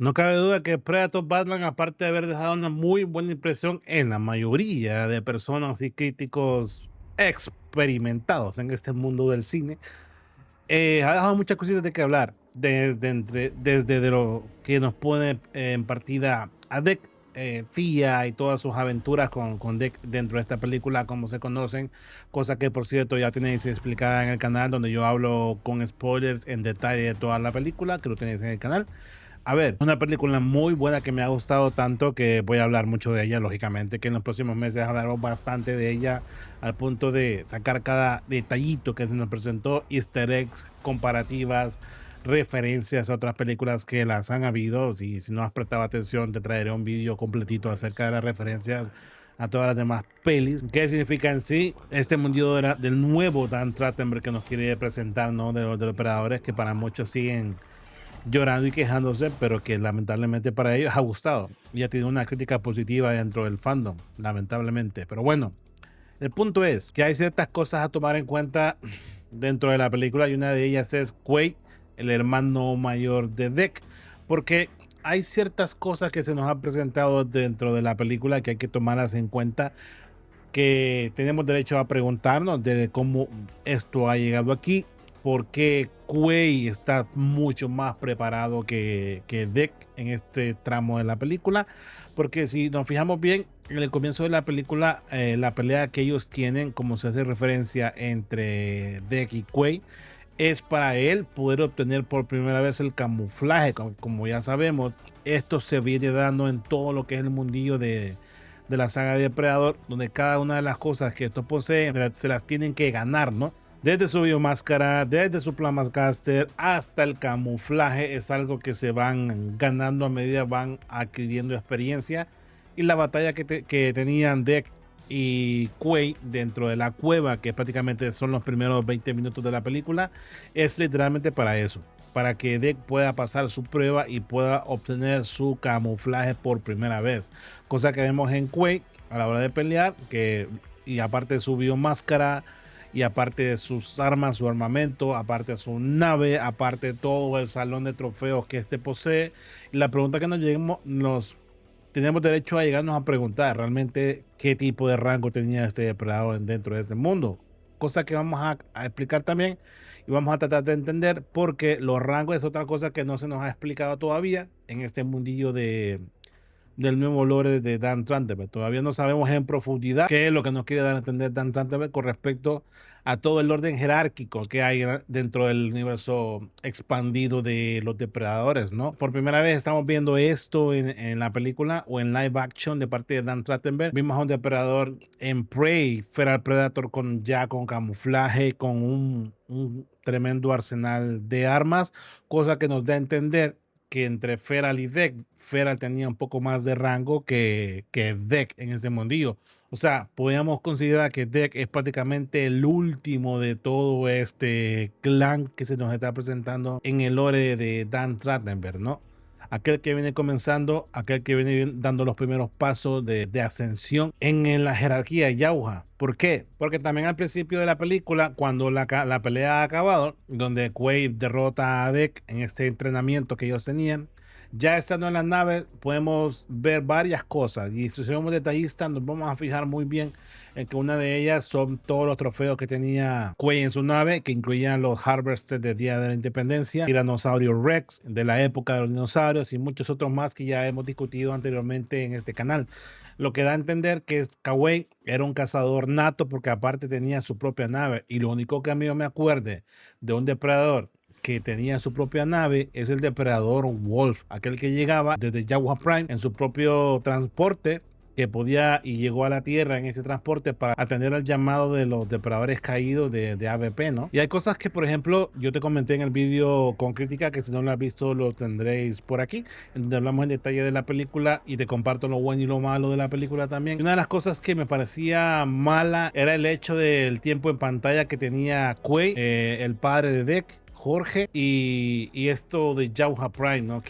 No cabe duda que Predator Badland, aparte de haber dejado una muy buena impresión en la mayoría de personas y críticos experimentados en este mundo del cine, ha dejado muchas cositas de qué hablar, desde de lo que nos pone en partida a Deck, Thea y todas sus aventuras con Deck dentro de esta película, como se conocen, cosa que por cierto ya tenéis explicada en el canal, donde yo hablo con spoilers en detalle de toda la película, que lo tenéis en el canal. A ver, una película muy buena que me ha gustado tanto que voy a hablar mucho de ella, lógicamente, que en los próximos meses hablaremos bastante de ella al punto de sacar cada detallito que se nos presentó, easter eggs, comparativas, referencias a otras películas que las han habido. Si no has prestado atención, te traeré un vídeo completito acerca de las referencias a todas las demás pelis. ¿Qué significa en sí este mundillo del nuevo Dan Trachtenberg que nos quiere presentar, ¿no? De los operadores que para muchos siguen llorando y quejándose, pero que lamentablemente para ellos ha gustado y ha tenido una crítica positiva dentro del fandom, lamentablemente. Pero bueno, el punto es que hay ciertas cosas a tomar en cuenta dentro de la película y una de ellas es Quaid, el hermano mayor de Deck, porque hay ciertas cosas que se nos han presentado dentro de la película que hay que tomarlas en cuenta, que tenemos derecho a preguntarnos de cómo esto ha llegado aquí, porque Quay está mucho más preparado que Deck en este tramo de la película, porque si nos fijamos bien, en el comienzo de la película, la pelea que ellos tienen, como se hace referencia entre Deck y Quay, es para él poder obtener por primera vez el camuflaje. Como ya sabemos, esto se viene dando en todo lo que es el mundillo de la saga de Depredador, donde cada una de las cosas que estos poseen se las tienen que ganar, ¿no? Desde su biomáscara, desde su Plamacaster hasta el camuflaje, es algo que se van ganando a medida van adquiriendo experiencia. Y la batalla que tenían Deck y Quay dentro de la cueva, que prácticamente son los primeros 20 minutos de la película, es literalmente para eso, para que Deck pueda pasar su prueba y pueda obtener su camuflaje por primera vez, cosa que vemos en Quake a la hora de pelear, que y aparte de su biomáscara y aparte de sus armas, su armamento, aparte de su nave, aparte de todo el salón de trofeos que este posee, la pregunta que nos tenemos derecho a llegarnos a preguntar realmente qué tipo de rango tenía este depredador dentro de este mundo, cosa que vamos a explicar también y vamos a tratar de entender, porque los rangos es otra cosa que no se nos ha explicado todavía en este mundillo del nuevo lore de Dan Trachtenberg. Todavía no sabemos en profundidad qué es lo que nos quiere dar a entender Dan Trachtenberg con respecto a todo el orden jerárquico que hay dentro del universo expandido de los depredadores, ¿no? Por primera vez estamos viendo esto en la película o en live action de parte de Dan Trachtenberg. Vimos a un depredador en Prey, Feral Predator, con camuflaje, con un tremendo arsenal de armas, cosa que nos da a entender que entre Feral y Deck, Feral tenía un poco más de rango que Deck en ese mundillo. O sea, podríamos considerar que Deck es prácticamente el último de todo este clan que se nos está presentando en el lore de Dan Trachtenberg, ¿no? Aquel que viene comenzando, aquel que viene dando los primeros pasos de ascensión en la jerarquía Yauja. ¿Por qué? Porque también al principio de la película, cuando la pelea ha acabado, donde Quaid derrota a Deck en este entrenamiento que ellos tenían, ya estando en la nave podemos ver varias cosas, y si somos detallistas nos vamos a fijar muy bien en que una de ellas son todos los trofeos que tenía Quay en su nave, que incluían los Harvesters del Día de la Independencia, Tiranosaurio Rex de la época de los dinosaurios y muchos otros más que ya hemos discutido anteriormente en este canal. Lo que da a entender que Quay era un cazador nato, porque aparte tenía su propia nave, y lo único que a mí yo me acuerde de un depredador que tenía su propia nave es el depredador Wolf, aquel que llegaba desde Jaguar Prime en su propio transporte, que podía y llegó a la Tierra en ese transporte para atender al llamado de los depredadores caídos de AVP, ¿no? Y hay cosas que, por ejemplo, yo te comenté en el vídeo con crítica, que si no lo has visto lo tendréis por aquí, en donde hablamos en detalle de la película y te comparto lo bueno y lo malo de la película también. Y una de las cosas que me parecía mala era el hecho del tiempo en pantalla que tenía Quay, el padre de Deck, Jorge, y esto de Jauja Prime, ¿no?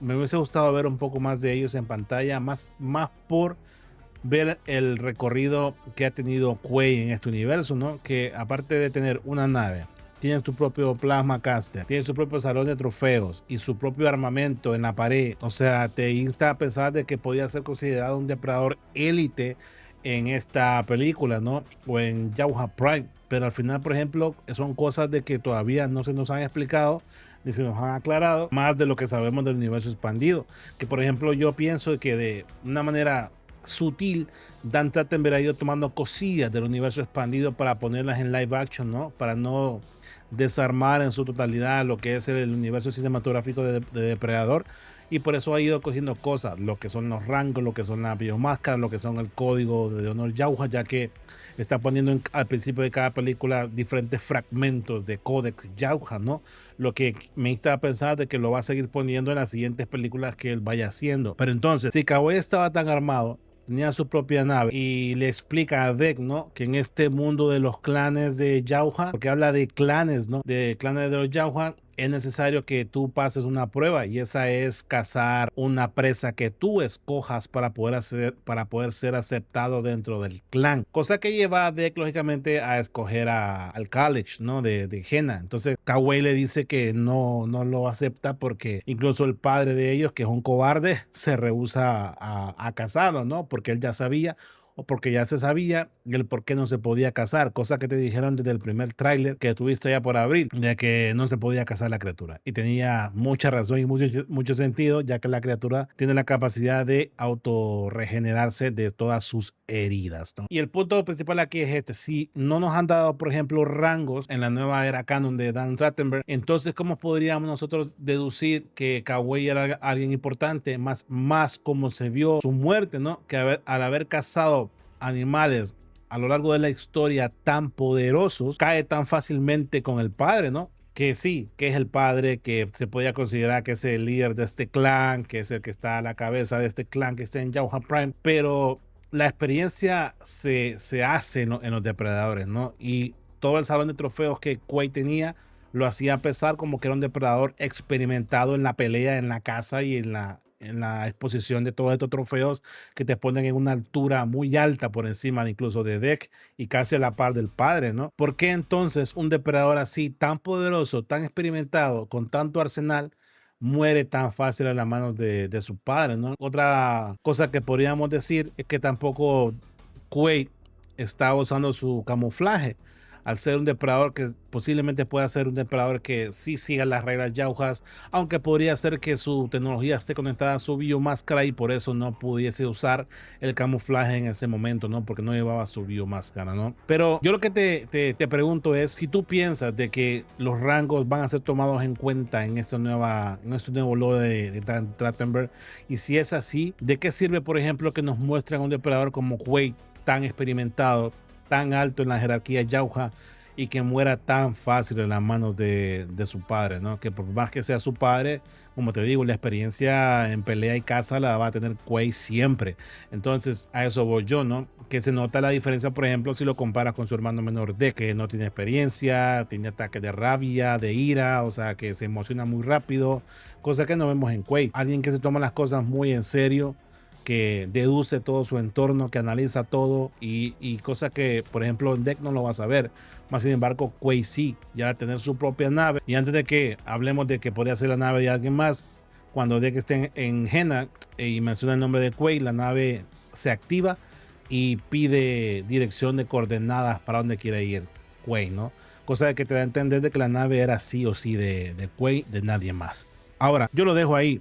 Me hubiese gustado ver un poco más de ellos en pantalla, más por ver el recorrido que ha tenido Quay en este universo, ¿no? Que aparte de tener una nave, tienen su propio plasma caster, tienen su propio salón de trofeos y su propio armamento en la pared. O sea, te insta a pensar de que podía ser considerado un depredador élite en esta película, ¿no? O en Jauja Prime. Pero al final, por ejemplo, son cosas de que todavía no se nos han explicado ni se nos han aclarado más de lo que sabemos del universo expandido. Que por ejemplo, yo pienso que de una manera sutil, Dan Trachtenberg ha ido tomando cosillas del universo expandido para ponerlas en live action, ¿no? Para no desarmar en su totalidad lo que es el universo cinematográfico de Depredador, y por eso ha ido cogiendo cosas, lo que son los rangos, lo que son las biomáscaras, lo que son el código de honor Jauja, ya que está poniendo al principio de cada película diferentes fragmentos de códex Jauja, ¿no? Lo que me está a pensar de que lo va a seguir poniendo en las siguientes películas que él vaya haciendo. Pero entonces, si Kawaii estaba tan armado, tenía su propia nave y le explica a Dek, ¿no? Que en este mundo de los clanes de Jauja, porque habla de clanes, ¿no? De clanes de los Jauja, es necesario que tú pases una prueba, y esa es cazar una presa que tú escojas para poder ser aceptado dentro del clan, cosa que lleva a Dek lógicamente a escoger al college, ¿no? De Jena. Entonces Kawaii le dice que no lo acepta porque incluso el padre de ellos, que es un cobarde, se rehúsa a casarlo, ¿no? Porque él ya sabía, o porque ya se sabía el por qué no se podía casar, cosa que te dijeron desde el primer tráiler que tuviste ya por abril, de que no se podía casar la criatura. Y tenía mucha razón y mucho sentido, ya que la criatura tiene la capacidad de autorregenerarse de todas sus heridas, ¿no? Y el punto principal aquí es este: si no nos han dado, por ejemplo, rangos en la nueva era canon de Dan Trachtenberg, entonces ¿cómo podríamos nosotros deducir que Kawaii era alguien importante? Más como se vio su muerte, ¿no? Que al haber cazado animales a lo largo de la historia tan poderosos, cae tan fácilmente con el padre, ¿no? Que sí, que es el padre, que se podía considerar que es el líder de este clan, que es el que está a la cabeza de este clan que está en Jauja Prime, pero la experiencia se hace en los depredadores, ¿no? Y todo el salón de trofeos que Quay tenía lo hacía pesar como que era un depredador experimentado en la pelea, en la caza y en la exposición de todos estos trofeos que te ponen en una altura muy alta por encima incluso de Dek y casi a la par del padre, ¿no? ¿Por qué entonces un depredador así, tan poderoso, tan experimentado, con tanto arsenal, muere tan fácil a las manos de su padre, ¿no? Otra cosa que podríamos decir es que tampoco Quaid está usando su camuflaje, al ser un depredador que posiblemente pueda ser un depredador que sí siga las reglas Jaujas, aunque podría ser que su tecnología esté conectada a su biomáscara y por eso no pudiese usar el camuflaje en ese momento, ¿no? Porque no llevaba su biomáscara, ¿no? Pero yo lo que te pregunto es si tú piensas de que los rangos van a ser tomados en cuenta en este nuevo logo de Dan Trachtenberg, y si es así, ¿de qué sirve, por ejemplo, que nos muestren a un depredador como Quaid, tan experimentado, tan alto en la jerarquía Jauja, y que muera tan fácil en las manos de su padre, ¿no? Que por más que sea su padre, como te digo, la experiencia en pelea y caza la va a tener Quay siempre. Entonces a eso voy yo, ¿no? Que se nota la diferencia, por ejemplo, si lo comparas con su hermano menor D, que no tiene experiencia, tiene ataques de rabia, de ira, o sea, que se emociona muy rápido, cosa que no vemos en Quay. Alguien que se toma las cosas muy en serio, que deduce todo su entorno, que analiza todo, y cosa que, por ejemplo, en Dek no lo vas a ver. Más sin embargo, Quay sí, ya al tener su propia nave. Y antes de que hablemos de que podría ser la nave de alguien más, cuando Dek esté en Jena y menciona el nombre de Quay, la nave se activa y pide dirección de coordenadas para donde quiere ir Quay, ¿no? Cosa de que te da a entender de que la nave era sí o sí de Quay, de nadie más. Ahora, yo lo dejo ahí.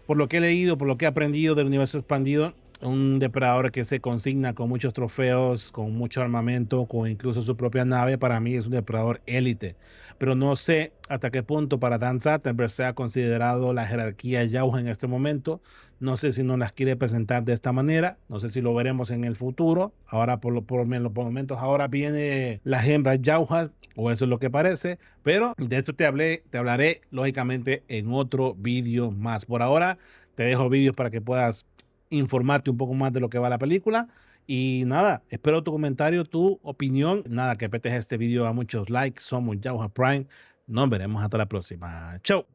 Por lo que he leído, por lo que he aprendido del universo expandido, un depredador que se consigna con muchos trofeos, con mucho armamento, con incluso su propia nave, para mí es un depredador élite. Pero no sé hasta qué punto para Dan Trachtenberg sea considerado la jerarquía Jauja en este momento. No sé si nos las quiere presentar de esta manera. No sé si lo veremos en el futuro. Ahora, por los momentos, ahora viene las hembras Jauja, o eso es lo que parece. Pero de esto te hablaré lógicamente en otro vídeo más. Por ahora, te dejo vídeos para que puedas informarte un poco más de lo que va la película. Y nada, espero tu comentario, tu opinión. Nada, que petes este video a muchos likes. Somos Jauja Prime. Nos veremos hasta la próxima. Chau.